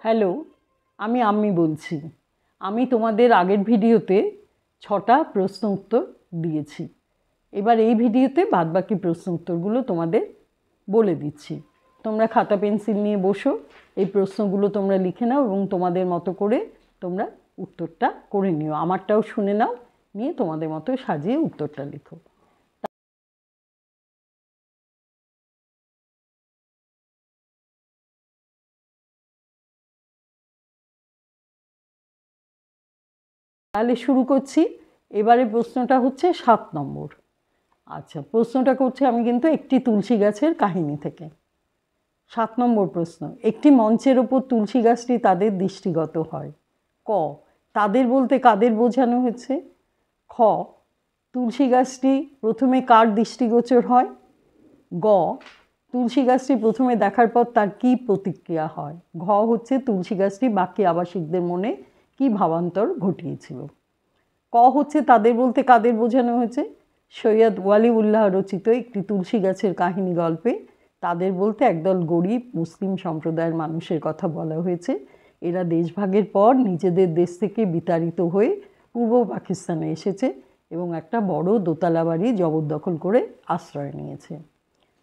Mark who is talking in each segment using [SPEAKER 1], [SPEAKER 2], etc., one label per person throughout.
[SPEAKER 1] Hello, আমি আম্মি বলছি। আমি তোমাদের আগের ভিডিওতে 6টা প্রশ্ন উত্তর দিয়েছি। এবার এই ভিডিওতে বাদবাকি প্রশ্ন উত্তরগুলো তোমাদের বলে দিচ্ছি। তোমরা খাতা পেন্সিল নিয়ে বসো, এই প্রশ্নগুলো তোমরা লিখে নাও এবং তোমাদের মতো করে তোমরা উত্তরটা করে নিও। আমারটাও শুনে নাও, নিয়ে তোমাদের মতো সাজিয়ে উত্তরটা লিখো। তাহলে শুরু করছি। এবারে প্রশ্নটা হচ্ছে 7 নম্বর। আচ্ছা, প্রশ্নটা করছি আমি কিন্তু একটি তুলসী গাছের কাহিনী থেকে। 7 নম্বর প্রশ্ন, একটি মঞ্চের ওপর তুলসী গাছটি তাদের দৃষ্টিগত হয়। ক, তাদের বলতে কাদের বোঝানো হয়েছে? খ, তুলসী গাছটি প্রথমে কার দৃষ্টিগোচর হয়? গ, তুলসী গাছটি প্রথমে দেখার পর তার কী প্রতিক্রিয়া হয়? ঘ হচ্ছে তুলসী গাছটি বাকি আবাসিকদের মনে কী ভাবান্তর ঘটিয়েছিল? ক হচ্ছে তাদের বলতে কাদের বোঝানো হয়েছে? সৈয়দ ওয়ালিউল্লাহ রচিত একটি তুলসী গাছের কাহিনী গল্পে তাদের বলতে একদল গরিব মুসলিম সম্প্রদায়ের মানুষের কথা বলা হয়েছে। এরা দেশভাগের পর নিজেদের দেশ থেকে বিতাড়িত হয়ে পূর্ব পাকিস্তানে এসেছে এবং একটা বড় দোতলা বাড়ি জবরদখল করে আশ্রয় নিয়েছে।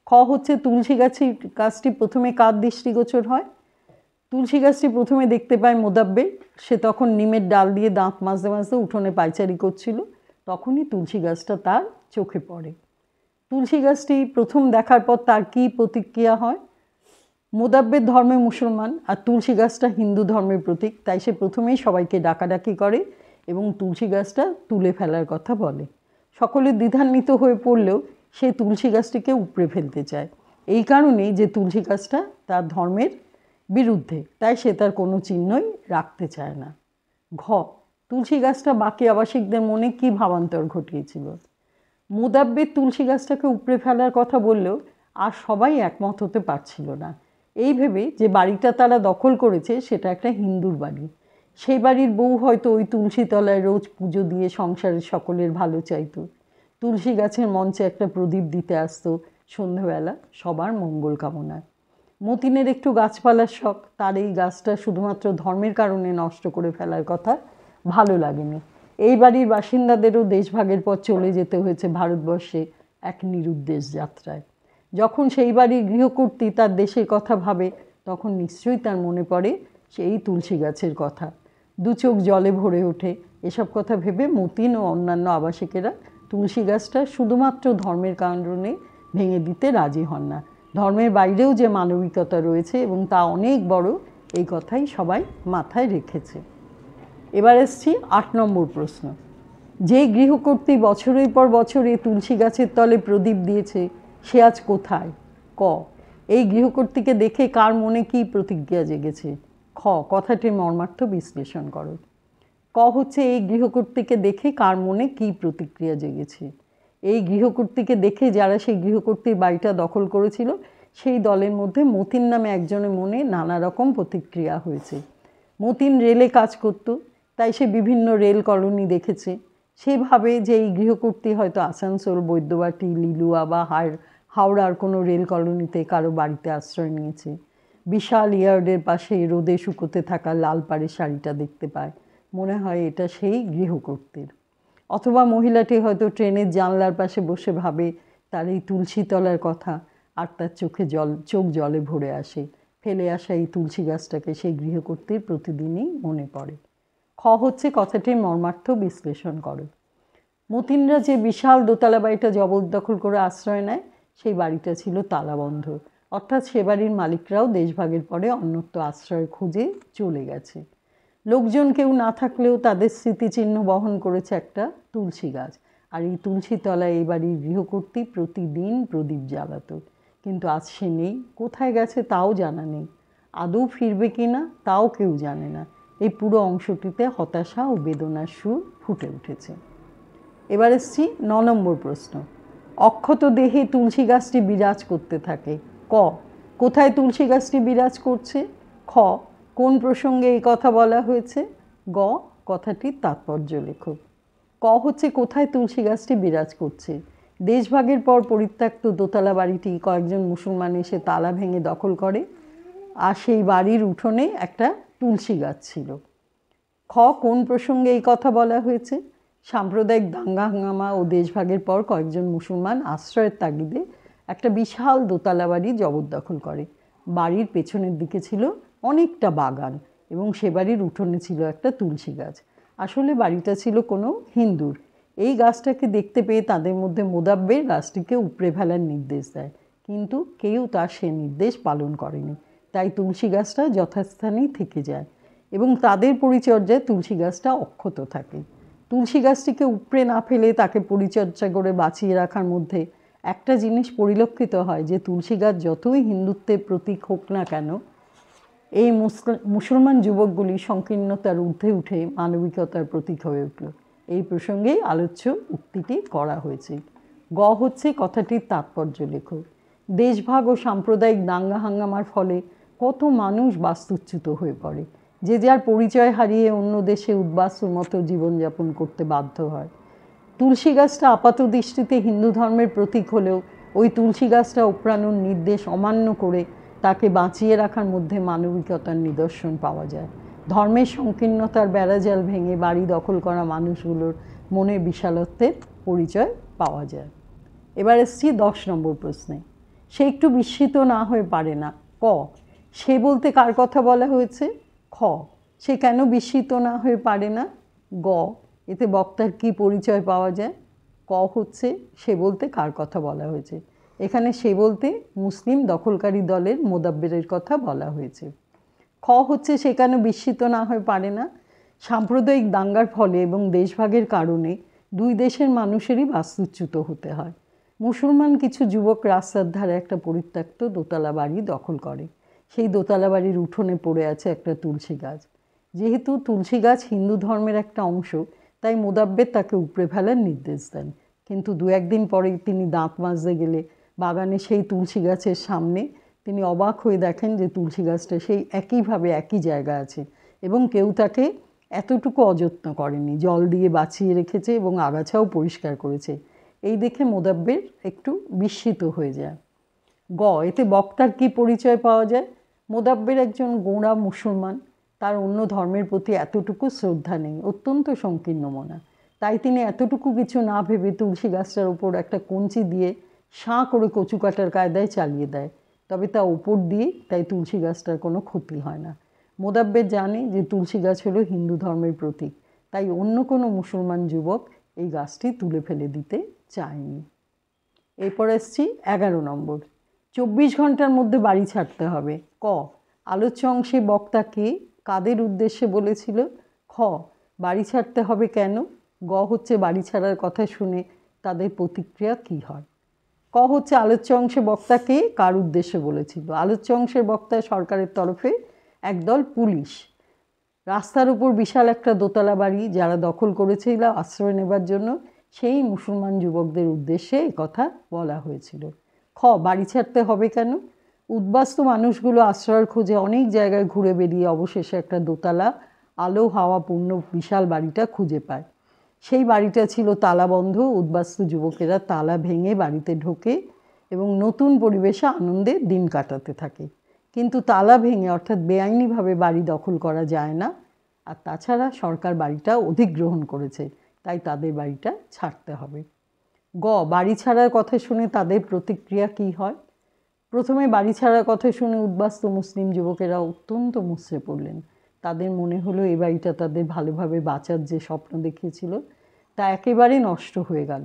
[SPEAKER 1] খ হচ্ছে তুলসী গাছটি প্রথমে কার দৃষ্টিগোচর হয়? তুলসী গাছটি প্রথমে দেখতে পায় মোদাব্বের। সে তখন নিমের ডাল দিয়ে দাঁত মাজতে মাজতে উঠোনে পায়চারি করছিল। তখনই তুলসী গাছটা তার চোখে পড়ে। তুলসী গাছটি প্রথম দেখার পর তার কী প্রতিক্রিয়া হয়? মোদাব্বের ধর্মে মুসলমান আর তুলসী গাছটা হিন্দু ধর্মের প্রতীক, তাই সে প্রথমেই সবাইকে ডাকাডাকি করে এবং তুলসী গাছটা তুলে ফেলার কথা বলে। সকলে দ্বিধান্বিত হয়ে পড়লেও সে তুলসী গাছটিকে উপড়ে ফেলতে চায়, এই কারণেই যে তুলসী গাছটা তার ধর্মের বিরুদ্ধে, তাই সে তার কোনো চিহ্নই রাখতে চায় না। ঘ, তুলসী গাছটা বাকি আবাসিকদের মনে কী ভাবান্তর ঘটিয়েছিল? মোদাব্বের তুলসী গাছটাকে উপড়ে ফেলার কথা বললেও আর সবাই একমত হতে পারছিল না, এই ভেবে যে বাড়িটা তারা দখল করেছে সেটা একটা হিন্দুর বাড়ি। সেই বাড়ির বউ হয়তো ওই তুলসী তলায় রোজ পুজো দিয়ে সংসারের সকলের ভালো চাইতো। তুলসী গাছের মঞ্চে একটা প্রদীপ দিতে আসতো সন্ধ্যাবেলা সবার মঙ্গল কামনায়। মতিনের একটু গাছপালার শখ, তার এই গাছটা শুধুমাত্র ধর্মের কারণে নষ্ট করে ফেলার কথা ভালো লাগেনি। এই বাড়ির বাসিন্দাদেরও দেশভাগের পর চলে যেতে হয়েছে ভারতবর্ষে এক নিরুদ্দেশ যাত্রায়। যখন সেই বাড়ির গৃহকর্ত্রী তার দেশের কথা ভাবে, তখন নিশ্চয়ই তার মনে পড়ে সেই তুলসী গাছের কথা। দু চোখ জলে ভরে ওঠে। এসব কথা ভেবে মতিন ও অন্যান্য আবাসিকেরা তুলসী গাছটা শুধুমাত্র ধর্মের কারণে ভেঙে দিতে রাজি হন না। ধর্মের বাইরেও যে মানবিকতা রয়েছে এবং তা অনেক বড়, এই কথাই সবাই মাথায় রেখেছে। এবার এসছি 8 নম্বর প্রশ্ন। যে গৃহকর্ত্রী বছরের পর বছর এই তুলসী গাছের তলে প্রদীপ দিয়েছে, সে আজ কোথায়? ক, এই গৃহকর্ত্রীকে দেখে কার মনে কী প্রতিক্রিয়া জেগেছে? খ, কথাটির মর্মার্থ বিশ্লেষণ করো। ক হচ্ছে এই গৃহকর্ত্রীকে দেখে কার মনে কী প্রতিক্রিয়া জেগেছে? এই গৃহকর্ত্রীকে দেখে যারা সেই গৃহকর্ত্রীর বাড়িটা দখল করেছিল, সেই দলের মধ্যে মতিন নামে একজনের মনে নানা রকম প্রতিক্রিয়া হয়েছে। মতিন রেলে কাজ করত, তাই সে বিভিন্ন রেল কলোনি দেখেছে। সেভাবে যে এই গৃহকর্ত্রী হয়তো আসানসোল, বৈদ্যবাটি, লিলুয়া বা হাওড়ার কোনো রেল কলোনিতে কারো বাড়িতে আশ্রয় নিয়েছে। বিশাল ইয়ার্ডের পাশে রোদে শুকোতে থাকা লাল পাড়ের শাড়িটা দেখতে পায়, মনে হয় এটা সেই গৃহকর্ত্রীর। অথবা মহিলাটি হয়তো ট্রেনের জানলার পাশে বসে ভাবে তার এই তুলসী তলার কথা, আর তার চোখ জলে ভরে আসে। ফেলে আসা এই তুলসী গাছটাকে সেই গৃহকর্ত্রীর প্রতিদিনই মনে পড়ে। খ হচ্ছে কথাটির মর্মার্থ বিশ্লেষণ করো। মতিনরা যে বিশাল দোতলা বাড়িটা জবরদখল করে আশ্রয় নেয়, সেই বাড়িটা ছিল তালাবন্ধ, অর্থাৎ সে বাড়ির মালিকরাও দেশভাগের পরে অন্যত্র আশ্রয় খুঁজে চলে গেছে। লোকজন কেউ না থাকলেও তাদের স্মৃতিচিহ্ন বহন করেছে একটা তুলসী গাছ, আর এই তুলসী তলায় এই বাড়ির গৃহকর্ত্রী প্রতিদিন প্রদীপ জ্বালাতো। কিন্তু আজ সে নেই, কোথায় গেছে তাও জানা নেই, আদৌ ফিরবে কি না তাও কেউ জানে না। এই পুরো অংশটিতে হতাশা ও বেদনার সুর ফুটে উঠেছে। এবার এসছি 9 নম্বর প্রশ্ন। অক্ষত দেহে তুলসী গাছটি বিরাজ করতে থাকে। ক, কোথায় তুলসী গাছটি বিরাজ করছে? খ, কোন প্রসঙ্গে এই কথা বলা হয়েছে? গ, কথাটির তাৎপর্য লেখো। ক হচ্ছে কোথায় তুলসী গাছটি বিরাজ করছে। দেশভাগের পর পরিত্যক্ত দোতলা বাড়িটি কয়েকজন মুসলমান এসে তালা ভেঙে দখল করে, আর সেই বাড়ির উঠোনে একটা তুলসী গাছ ছিল। খ, কোন প্রসঙ্গে এই কথা বলা হয়েছে? সাম্প্রদায়িক দাঙ্গা হাঙ্গামা ও দেশভাগের পর কয়েকজন মুসলমান আশ্রয়ের তাগিদে একটা বিশাল দোতলা বাড়ি জবরদখল করে। বাড়ির পেছনের দিকে ছিল অনেকটা বাগান এবং সে বাড়ির উঠোনে ছিল একটা তুলসী গাছ। আসলে বাড়িটা ছিল কোনো হিন্দুর। এই গাছটাকে দেখতে পেয়ে তাদের মধ্যে মোদাব্বের গাছটিকে উপড়ে ফেলার নির্দেশ দেয়, কিন্তু কেউ তার সে নির্দেশ পালন করেনি। তাই তুলসী গাছটা যথাস্থানেই থেকে যায় এবং তাদের পরিচর্যায় তুলসী গাছটা অক্ষত থাকে। তুলসী গাছটিকে উপড়ে না ফেলে তাকে পরিচর্যা করে বাঁচিয়ে রাখার মধ্যে একটা জিনিস পরিলক্ষিত হয়, যে তুলসী গাছ যতই হিন্দুত্বের প্রতীক হোক না কেন, এই মুসলমান যুবকগুলি সংকীর্ণতার ঊর্ধ্বে উঠে মানবিকতার প্রতীক হয়ে উঠল। এই প্রসঙ্গেই আলোচ্য উক্তিটি করা হয়েছে। গ হচ্ছে কথাটির তাৎপর্য লেখো। দেশভাগ ও সাম্প্রদায়িক দাঙ্গা হাঙ্গামার ফলে কত মানুষ বাস্তুচ্যুত হয়ে পড়ে, যে যার পরিচয় হারিয়ে অন্য দেশে উদ্বাস্তুর মতো জীবনযাপন করতে বাধ্য হয়। তুলসী গাছটা আপাত দৃষ্টিতে হিন্দু ধর্মের প্রতীক হলেও ওই তুলসী গাছটা উপড়ানোর নির্দেশ অমান্য করে তাকে বাঁচিয়ে রাখার মধ্যে মানবিকতার নিদর্শন পাওয়া যায়। ধর্মের সংকীর্ণতার বেড়াজাল ভেঙে বাড়ি দখল করা মানুষগুলোর মনের বিশালত্বের পরিচয় পাওয়া যায়। এবার এসছি 10 নম্বর প্রশ্নে। সে একটু বিস্মিত না হয়ে পারে না। ক, সে বলতে কার কথা বলা হয়েছে? খ, সে কেন বিস্মিত না হয়ে পারে না? গ, এতে বক্তার কি পরিচয় পাওয়া যায়? ক হচ্ছে সে বলতে কার কথা বলা হয়েছে। এখানে সে বলতে মুসলিম দখলকারী দলের মোদাব্বেরের কথা বলা হয়েছে। খ হচ্ছে সে কেন বিস্মিত না হয়ে পারে না? সাম্প্রদায়িক দাঙ্গার ফলে এবং দেশভাগের কারণে দুই দেশের মানুষেরই বাস্তুচ্যুত হতে হয়। মুসলমান কিছু যুবক রাস্তার ধারে একটা পরিত্যক্ত দোতলা বাড়ি দখল করে। সেই দোতলা বাড়ির উঠোনে পড়ে আছে একটা তুলসী গাছ। যেহেতু তুলসী গাছ হিন্দু ধর্মের একটা অংশ, তাই মোদাব্বের তাকে উপড়ে ফেলার নির্দেশ দেন। কিন্তু দু একদিন পরে তিনি দাঁত মাজতে গেলে বাগানে সেই তুলসী গাছের সামনে তিনি অবাক হয়ে দেখেন যে তুলসী গাছটা সেই একইভাবে একই জায়গা আছে এবং কেউ তাকে এতটুকু অযত্ন করেনি, জল দিয়ে বাঁচিয়ে রেখেছে এবং আগাছাও পরিষ্কার করেছে। এই দেখে মোদাব্বের একটু বিস্মিত হয়ে যায়। গ, এতে বক্তার কি পরিচয় পাওয়া যায়? মোদাব্বের একজন গোঁড়া মুসলমান, তার অন্য ধর্মের প্রতি এতটুকু শ্রদ্ধা নেই, অত্যন্ত সংকীর্ণ মনা। তাই তিনি এতটুকু কিছু না ভেবে তুলসী গাছটার উপর একটা কঞ্চি দিয়ে সাঁ করে কচু কাটার কায়দায় চালিয়ে দেয়। তবে তা উপর দিয়ে, তাই তুলসী গাছটার কোনো ক্ষতি হয় না। মোদাব্বের জানে যে তুলসী গাছ হলো হিন্দু ধর্মের প্রতীক, তাই অন্য কোনো মুসলমান যুবক এই গাছটি তুলে ফেলে দিতে চায়নি। এরপর আসছি 11 নম্বর। 24 ঘন্টার মধ্যে বাড়ি ছাড়তে হবে। ক, আলোচ্য অংশে বক্তা কে, কাদের উদ্দেশ্যে বলেছিল? খ, বাড়ি ছাড়তে হবে কেন? গ হচ্ছে বাড়ি ছাড়ার কথা শুনে তাদের প্রতিক্রিয়া কী হয়? ক হচ্ছে আলোচ্য অংশে বক্তা কে, কার উদ্দেশ্যে বলেছিল? আলোচ্য অংশের বক্তা সরকারের তরফে একদল পুলিশ। রাস্তার উপর বিশাল একটা দোতলা বাড়ি যারা দখল করেছিল আশ্রয় নেবার জন্য, সেই মুসলমান যুবকদের উদ্দেশ্যে কথা বলা হয়েছিল। খ, বাড়ি ছাড়তে হবে কেন? উদ্বাস্তু মানুষগুলো আশ্রয়ের খোঁজে অনেক জায়গায় ঘুরে বেরিয়ে অবশেষে একটা দোতলা আলো হাওয়াপূর্ণ বিশাল বাড়িটা খুঁজে পায়। সেই বাড়িটা ছিল তালাবন্ধ। উদ্বাস্তু যুবকেরা তালা ভেঙে বাড়িতে ঢোকে এবং নতুন পরিবেশে আনন্দে দিন কাটাতে থাকে। কিন্তু তালা ভেঙে অর্থাৎ বেআইনিভাবে বাড়ি দখল করা যায় না, আর তাছাড়া সরকার বাড়িটা অধিগ্রহণ করেছে, তাই তাদের বাড়িটা ছাড়তে হবে। গ, বাড়ি ছাড়ার কথা শুনে তাদের প্রতিক্রিয়া কী হয়? প্রথমে বাড়ি ছাড়ার কথা শুনে উদ্বাস্তু মুসলিম যুবকেরা অত্যন্ত মুচড়ে পড়লেন। তাদের মনে হলো এই বাড়িটা তাদের ভালোভাবে বাঁচার যে স্বপ্ন দেখিয়েছিল তা একেবারে নষ্ট হয়ে গেল।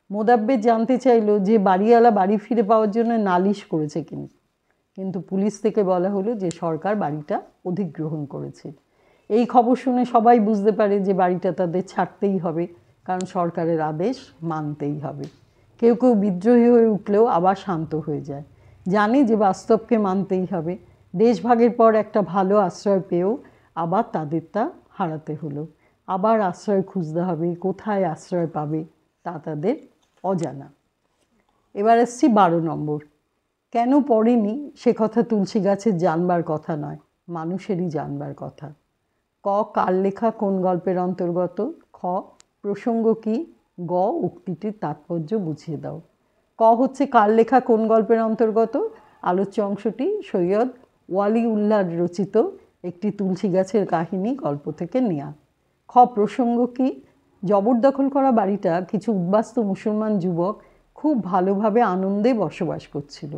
[SPEAKER 1] মোদাব্বের জানতে চাইল যে বাড়িওয়ালা বাড়ি ফিরে পাওয়ার জন্য নালিশ করেছে কিনা, কিন্তু পুলিশ থেকে বলা হলো যে সরকার বাড়িটা অধিগ্রহণ করেছে। এই খবর শুনে সবাই বুঝতে পারে যে বাড়িটা তাদের ছাড়তেই হবে, কারণ সরকারের আদেশ মানতেই হবে। কেউ কেউ বিদ্রোহী হয়ে উঠলেও আবার শান্ত হয়ে যায়, জানে যে বাস্তবকে মানতেই হবে। দেশভাগের পর একটা ভালো আশ্রয় পেয়েও আবার তাদের তা হারাতে হলো। আবার আশ্রয় খুঁজতে হবে, কোথায় আশ্রয় পাবে তা তাদের অজানা। এবার আসছি 12 নম্বর। কেন পড়েনি সে কথা তুলসী গাছের জানবার কথা নয়, মানুষেরই জানবার কথা। ক, কার লেখা কোন গল্পের অন্তর্গত? খ, প্রসঙ্গ কি? গ, উক্তিটির তাৎপর্য বুঝিয়ে দাও। ক হচ্ছে কার লেখা কোন গল্পের অন্তর্গত? আলোচ্য অংশটি সৈয়দ ওয়ালিউল্লাহর রচিত একটি তুলসী গাছের কাহিনী গল্প থেকে নেয়া। খ প্রসঙ্গ কি? জবরদখল করা বাড়িটা কিছু উদ্বাস্তু মুসলমান যুবক খুব ভালোভাবে আনন্দে বসবাস করছিল।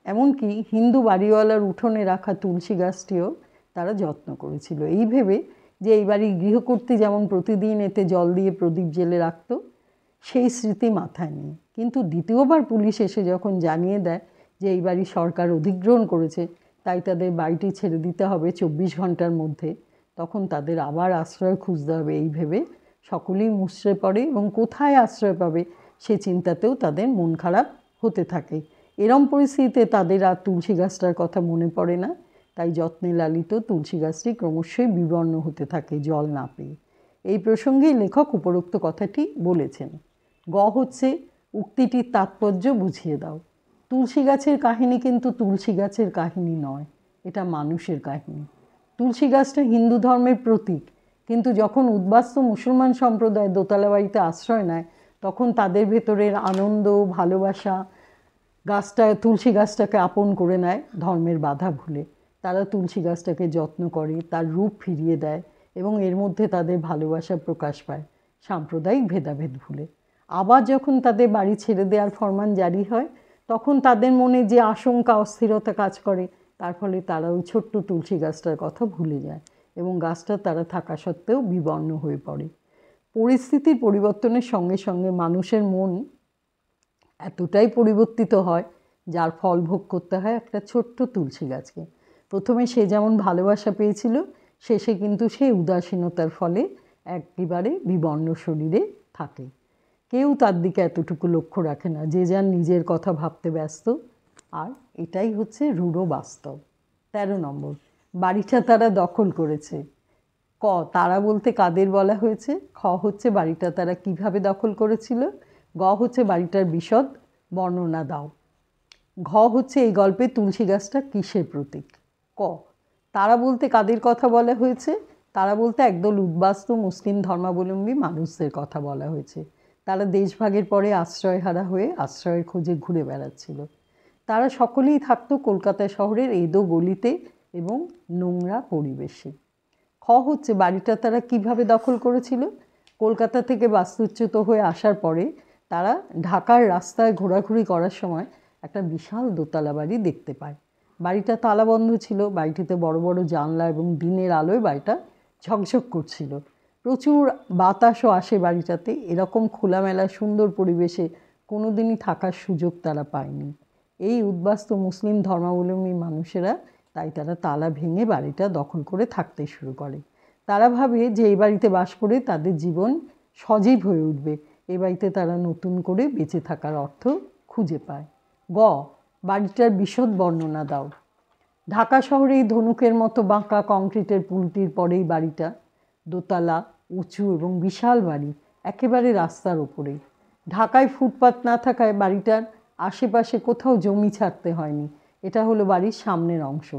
[SPEAKER 1] এমনকি হিন্দু বাড়িওয়ালার উঠোনে রাখা তুলসী গাছটিও তারা যত্ন করেছিল, এই ভেবে যে এই বাড়ির গৃহকর্ত্রী যেমন প্রতিদিন এতে জল দিয়ে প্রদীপ জ্বেলে রাখত, সেই স্মৃতি মাথায় নেই। কিন্তু দ্বিতীয়বার পুলিশ এসে যখন জানিয়ে দেয় যে এই বাড়ি সরকার অধিগ্রহণ করেছে, তাই তাদের বাড়িটি ছেড়ে দিতে হবে 24 ঘন্টার মধ্যে, তখন তাদের আবার আশ্রয় খুঁজতে হবে এই ভেবে সকলেই মুষড়ে পড়ে এবং কোথায় আশ্রয় পাবে সে চিন্তাতেও তাদের মন খারাপ হতে থাকে। এরম পরিস্থিতিতে তাদের আর তুলসী গাছটার কথা মনে পড়ে না, তাই যত্নে লালিত তুলসী গাছটি ক্রমশই বিবর্ণ হতে থাকে জল না পেয়ে। এই প্রসঙ্গেই লেখক উপরোক্ত কথাটি বলেছেন। গ হচ্ছে উক্তিটির তাৎপর্য বুঝিয়ে দাও। তুলসী গাছের কাহিনী কিন্তু তুলসী গাছের কাহিনী নয়, এটা মানুষের কাহিনী। তুলসী গাছটা হিন্দু ধর্মের প্রতীক, কিন্তু যখন উদ্বাস্তু মুসলমান সম্প্রদায় দোতলা বাড়িতে আশ্রয় নেয়, তখন তাদের ভেতরের আনন্দ ভালোবাসা তুলসী গাছটাকে আপন করে নেয় ধর্মের বাধা ভুলে। তারা তুলসী গাছটাকে যত্ন করে, তার রূপ ফিরিয়ে দেয় এবং এর মধ্যে তাদের ভালোবাসা প্রকাশ পায় সাম্প্রদায়িক ভেদাভেদ ভুলে। আবার যখন তাদের বাড়ি ছেড়ে দেওয়ার ফরমান জারি হয়, তখন তাদের মনে যে আশঙ্কা অস্থিরতা কাজ করে, তার ফলে তারা ওই ছোট্ট তুলসী গাছটার কথা ভুলে যায় এবং গাছটা তারা থাকা সত্ত্বেও বিবর্ণ হয়ে পড়ে। পরিস্থিতির পরিবর্তনের সঙ্গে সঙ্গে মানুষের মন এতটাই পরিবর্তিত হয়, যার ফল ভোগ করতে হয় একটা ছোট্ট তুলসী গাছকে। প্রথমে সে যেমন ভালোবাসা পেয়েছিল, শেষে কিন্তু সেই উদাসীনতার ফলে একেবারে বিবর্ণ শরীরে থাকে। কেউ তার দিকে এতটুকু লক্ষ্য রাখে না, যে যার নিজের কথা ভাবতে ব্যস্ত, আর এটাই হচ্ছে রূঢ় বাস্তব। 13 নম্বর, বাড়িটা তারা দখল করেছে। ক তারা বলতে কাদের বলা হয়েছে? খ হচ্ছে বাড়িটা তারা কিভাবে দখল করেছিল। গ হচ্ছে বাড়িটার বিশদ বর্ণনা দাও। ঘ হচ্ছে এই গল্পে তুলসী গাছটা কিসের প্রতীক। ক তারা বলতে কাদের কথা বলা হয়েছে? তারা বলতে একদল উদ্বাস্তু মুসলিম ধর্মাবলম্বী মানুষদের কথা বলা হয়েছে। তারা দেশভাগের পরে আশ্রয়হারা হয়ে আশ্রয়ের খোঁজে ঘুরে বেড়াচ্ছিল। তারা সকলেই থাকতো কলকাতা শহরের এদো গলিতে এবং নোংরা পরিবেশে। খ হচ্ছে বাড়িটা তারা কিভাবে দখল করেছিল। কলকাতা থেকে বাস্তুচ্যুত হয়ে আসার পরে তারা ঢাকার রাস্তায় ঘোরাঘুরি করার সময় একটা বিশাল দোতলা বাড়ি দেখতে পায়। বাড়িটা তালাবন্ধ ছিল, বাড়িটিতে বড় বড় জানলা এবং দিনের আলোয় বাড়িটা ঝকঝক করছিল। প্রচুর বাতাসও আসে বাড়িটাতে। এরকম খোলামেলা সুন্দর পরিবেশে কোনোদিনই থাকার সুযোগ তারা পায়নি। এই উদ্বাস্তু মুসলিম ধর্মাবলম্বী মানুষেরা তাই তারা তালা ভেঙে বাড়িটা দখল করে থাকতে শুরু করে। তারা ভাবে যে এই বাড়িতে বাস করে তাদের জীবন সজীব হয়ে উঠবে, এই বাড়িতে তারা নতুন করে বেঁচে থাকার অর্থ খুঁজে পায়। গ বাড়িটার বিশদ বর্ণনা দাও। ঢাকা শহরে এই ধনুকের মতো বাঁকা কংক্রিটের পুলটির পরেই বাড়িটা, দোতলা, উঁচু এবং বিশাল বাড়ি, একেবারে রাস্তার ওপরেই। ঢাকায় ফুটপাত না থাকায় বাড়িটার আশেপাশে কোথাও জমি ছাড়তে হয়নি। এটা হলো বাড়ির সামনের অংশ,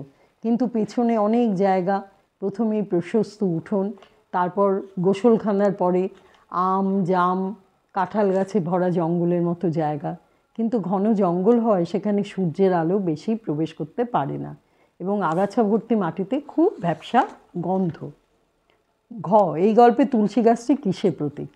[SPEAKER 1] কিন্তু পেছনে অনেক জায়গা। প্রথমেই প্রশস্ত উঠোন, তারপর গোসলখানার পরে আম জাম কাঁঠাল গাছে ভরা জঙ্গলের মতো জায়গা। কিন্তু ঘন জঙ্গল হয় সেখানে সূর্যের আলো বেশি প্রবেশ করতে পারে না এবং আগাছা ভর্তি মাটিতে খুব ভ্যাপসা গন্ধ। ঘ এই গল্পে তুলসী গাছটি কিসের প্রতীক।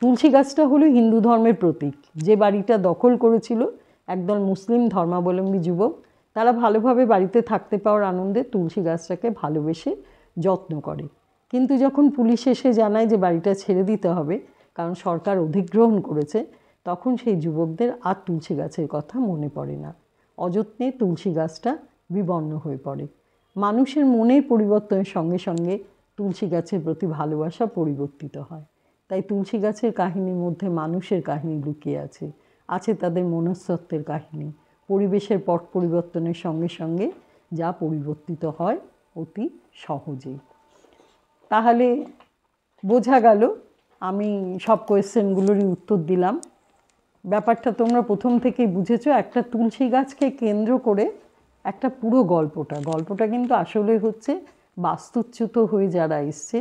[SPEAKER 1] তুলসী গাছটা হলো হিন্দু ধর্মের প্রতীক। যে বাড়িটা দখল করেছিল একদল মুসলিম ধর্মাবলম্বী যুবক, তারা ভালোভাবে বাড়িতে থাকতে পাওয়ার আনন্দে তুলসী গাছটাকে ভালোবেসে যত্ন করে। কিন্তু যখন পুলিশ এসে জানায় যে বাড়িটা ছেড়ে দিতে হবে কারণ সরকার অধিগ্রহণ করেছে, তখন সেই যুবকদের আর তুলসী গাছের কথা মনে পড়ে না। অযত্নে তুলসী গাছটা বিবর্ণ হয়ে পড়ে। মানুষের মনের পরিবর্তনের সঙ্গে সঙ্গে তুলসী গাছের প্রতি ভালোবাসা পরিবর্তিত হয়। তাই তুলসী গাছের কাহিনীর মধ্যে মানুষের কাহিনী লুকিয়ে আছে, আছে তাদের মনস্তত্ত্বের কাহিনী। পরিবেশের পট পরিবর্তনের সঙ্গে সঙ্গে যা পরিবর্তিত হয় অতি সহজেই। তাহলে বোঝা গেল, আমি সব কোয়েশ্চেনগুলোরই উত্তর দিলাম। ব্যাপারটা তোমরা প্রথম থেকেই বুঝেছো। একটা তুলসী গাছকে কেন্দ্র করে একটা পুরো গল্পটা কিন্তু আসলে হচ্ছে বাস্তুচ্যুত হয়ে যারা এসছে,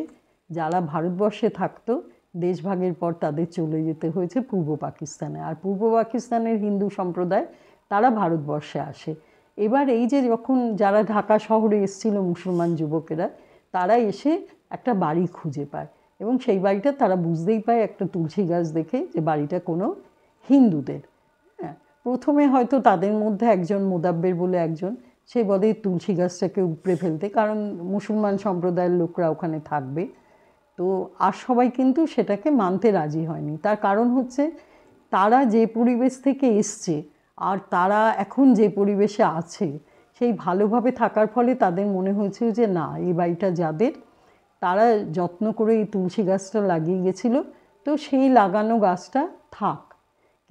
[SPEAKER 1] যারা ভারতবর্ষে থাকতো, দেশভাগের পর তাদের চলে যেতে হয়েছে পূর্ব পাকিস্তানে। আর পূর্ব পাকিস্তানের হিন্দু সম্প্রদায় তারা ভারতবর্ষে আসে এবার এই যে যখন যারা ঢাকা শহরে এসেছিল মুসলমান যুবকেরা, তারা এসে একটা বাড়ি খুঁজে পায় এবং সেই বাড়িটা তারা বুঝতেই পায় একটা তুলসী গাছ দেখে যে বাড়িটা কোনো হিন্দুদের। হ্যাঁ, প্রথমে হয়তো তাদের মধ্যে একজন মোদাব্বের বলে একজন, সে বলে তুলসী গাছটাকে উপড়ে ফেলতে, কারণ মুসলমান সম্প্রদায়ের লোকরা ওখানে থাকবে। তো আর সবাই কিন্তু সেটাকে মানতে রাজি হয়নি। তার কারণ হচ্ছে তারা যে পরিবেশ থেকে এসছে আর তারা এখন যে পরিবেশে আছে, সেই ভালোভাবে থাকার ফলে তাদের মনে হয়েছিল যে না, এই বাড়িটা যাদের, তারা যত্ন করে এই তুলসী গাছটা লাগিয়ে গেছিলো, তো সেই লাগানো গাছটা থাক।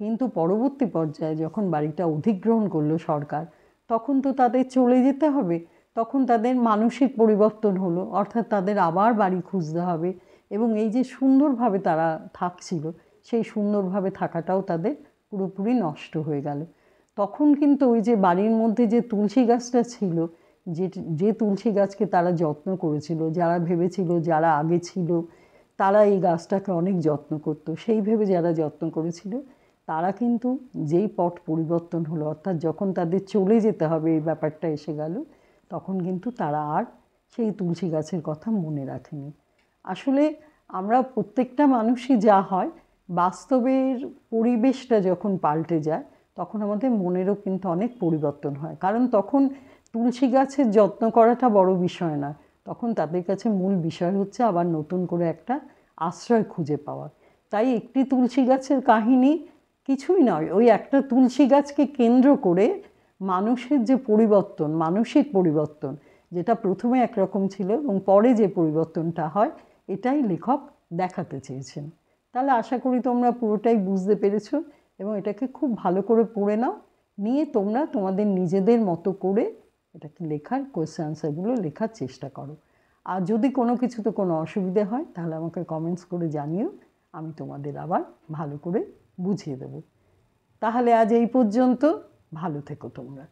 [SPEAKER 1] কিন্তু পরবর্তী পর্যায়ে যখন বাড়িটা অধিগ্রহণ করলো সরকার, তখন তো তাদের চলে যেতে হবে। তখন তাদের মানসিক পরিবর্তন হলো, অর্থাৎ তাদের আবার বাড়ি খুঁজতে হবে এবং এই যে সুন্দরভাবে তারা থাকছিল, সেই সুন্দরভাবে থাকাটাও তাদের পুরোপুরি নষ্ট হয়ে গেল। তখন কিন্তু ওই যে বাড়ির মধ্যে যে তুলসী গাছটা ছিল, যে তুলসী গাছকে তারা যত্ন করেছিল, যারা ভেবেছিল যারা আগে ছিল তারা এই গাছটাকে অনেক যত্ন করতো, সেই ভেবে যারা যত্ন করেছিল, তারা কিন্তু যেই পট পরিবর্তন হলো, অর্থাৎ যখন তাদের চলে যেতে হবে এই ব্যাপারটা এসে গেল, তখন কিন্তু তারা আর সেই তুলসী গাছের কথা মনে রাখেনি। আসলে আমরা প্রত্যেকটা মানুষই যা হয়, বাস্তবের পরিবেশটা যখন পাল্টে যায়, তখন আমাদের মনেরও কিন্তু অনেক পরিবর্তন হয়। কারণ তখন তুলসী গাছের যত্ন করাটা বড় বিষয় না, তখন তাদের কাছে মূল বিষয় হচ্ছে আবার নতুন করে একটা আশ্রয় খুঁজে পাওয়া। তাই একটি তুলসী গাছের কাহিনী কিছুই নয়, ওই একটা তুলসী গাছকে কেন্দ্র করে মানুষের যে পরিবর্তন, মানসিক পরিবর্তন, যেটা প্রথমে একরকম ছিল এবং পরে যে পরিবর্তনটা হয়, এটাই লেখক দেখাতে চেয়েছেন। তাহলে আশা করি তোমরা পুরোটাই বুঝতে পেরেছো এবং এটাকে খুব ভালো করে পড়ে নাও, নিয়ে তোমরা তোমাদের নিজেদের মতো করে এটাকে লেখার কোয়েশ্চেন আনসারগুলো লেখার চেষ্টা করো। আর যদি কোনো কিছুতে কোনো অসুবিধে হয় তাহলে আমাকে কমেন্টস করে জানিও, আমি তোমাদের আবার ভালো করে বুঝিয়ে দেব। তাহলে আজ এই পর্যন্ত, ভালো থেকো তোমরা।